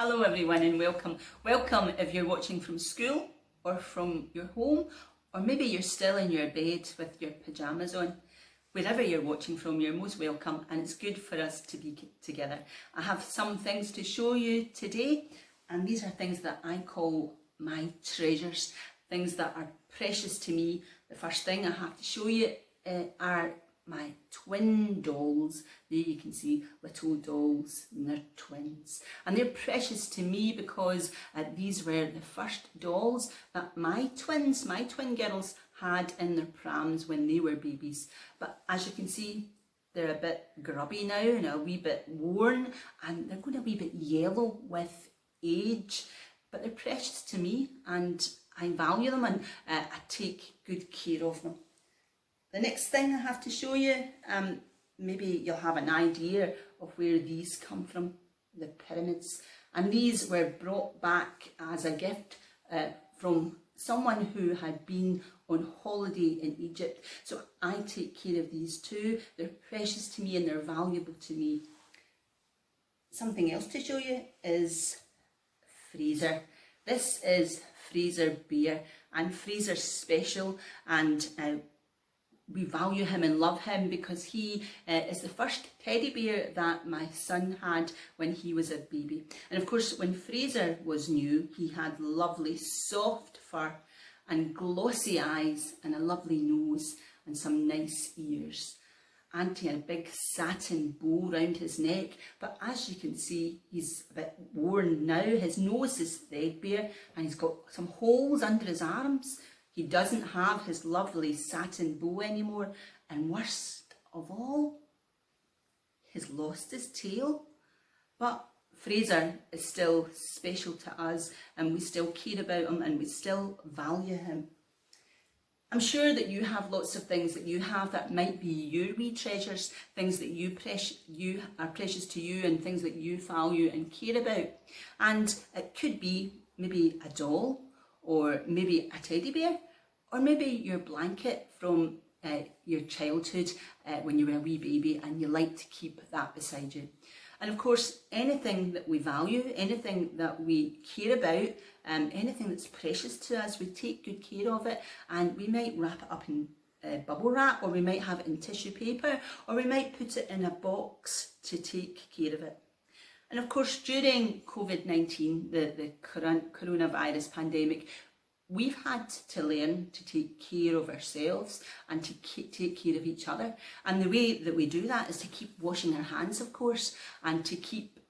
Hello everyone and welcome. Welcome if you're watching from school or from your home, or maybe you're still in your bed with your pyjamas on. Wherever you're watching from, you're most welcome, and it's good for us to be together. I have some things to show you today, and these are things that I call my treasures, things that are precious to me. The first thing I have to show you are my twin dolls. There you can see little dolls, and they're twins, and they're precious to me because these were the first dolls that my twin girls had in their prams when they were babies. But as you can see, they're a bit grubby now and a wee bit worn, and they're going a wee bit yellow with age, but they're precious to me and I value them, and I take good care of them. The next thing I have to show you, maybe you'll have an idea of where these come from, the pyramids. And these were brought back as a gift from someone who had been on holiday in Egypt. So I take care of these too. They're precious to me and they're valuable to me. Something else to show you is Fraser. This is Fraser Bear, and Fraser's special, and we value him and love him because he is the first teddy bear that my son had when he was a baby. And of course, when Fraser was new, he had lovely soft fur and glossy eyes and a lovely nose and some nice ears. And he had a big satin bow round his neck, but as you can see, he's a bit worn now. His nose is threadbare and he's got some holes under his arms. He doesn't have his lovely satin bow anymore, and worst of all, he's lost his tail. But Fraser is still special to us, and we still care about him and we still value him. I'm sure that you have lots of things that you have that might be your wee treasures, things that you are precious to you, and things that you value and care about. And it could be maybe a doll, or maybe a teddy bear, or maybe your blanket from your childhood when you were a wee baby and you like to keep that beside you. And of course, anything that we value, anything that we care about, anything that's precious to us, we take good care of it, and we might wrap it up in bubble wrap, or we might have it in tissue paper, or we might put it in a box to take care of it. And of course, during COVID-19, the coronavirus pandemic, we've had to learn to take care of ourselves and to take care of each other. And the way that we do that is to keep washing our hands, of course, and to keep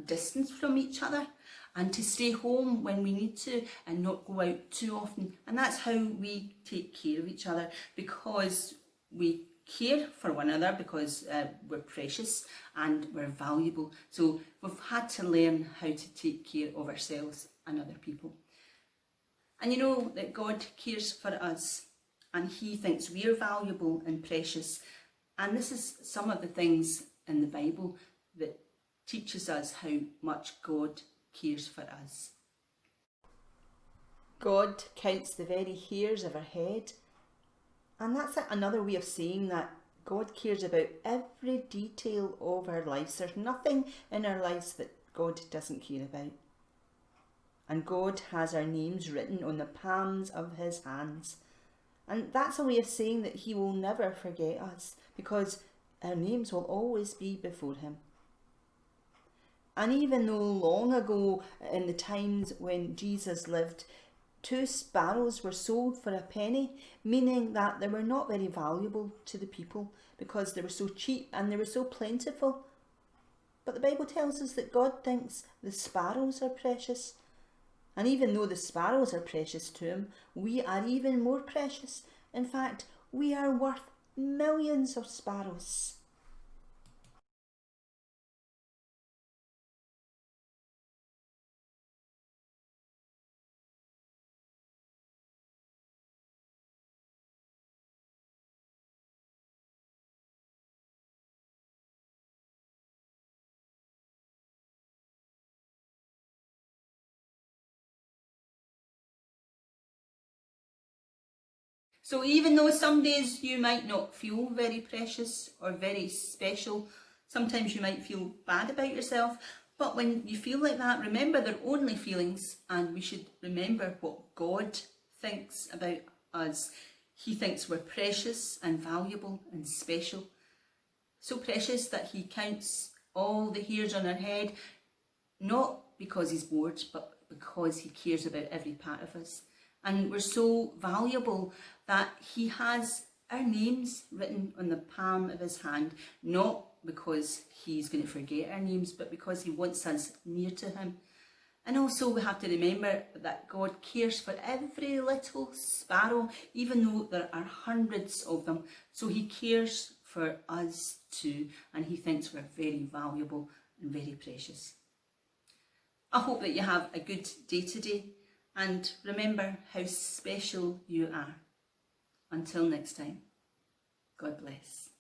distance from each other, and to stay home when we need to and not go out too often. And that's how we take care of each other, because we care for one another, because we're precious and we're valuable. So we've had to learn how to take care of ourselves and other people. And you know that God cares for us, and he thinks we are valuable and precious. And this is some of the things in the Bible that teaches us how much God cares for us. God counts the very hairs of our head. And that's another way of saying that God cares about every detail of our lives. There's nothing in our lives that God doesn't care about. And God has our names written on the palms of his hands. And that's a way of saying that he will never forget us, because our names will always be before him. And even though long ago, in the times when Jesus lived, 2 sparrows were sold for a penny, meaning that they were not very valuable to the people because they were so cheap and they were so plentiful. But the Bible tells us that God thinks the sparrows are precious. And even though the sparrows are precious to him, we are even more precious. In fact, we are worth millions of sparrows. So even though some days you might not feel very precious or very special, sometimes you might feel bad about yourself, But when you feel like that, remember they're only feelings, and we should remember what God thinks about us. He thinks we're precious and valuable and special. So precious that he counts all the hairs on our head, not because he's bored, but because he cares about every part of us. And we're so valuable that he has our names written on the palm of his hand, not because he's going to forget our names, but because he wants us near to him. And also we have to remember that God cares for every little sparrow, even though there are hundreds of them. So he cares for us too, and he thinks we're very valuable and very precious. I hope that you have a good day today, and remember how special you are. Until next time, God bless.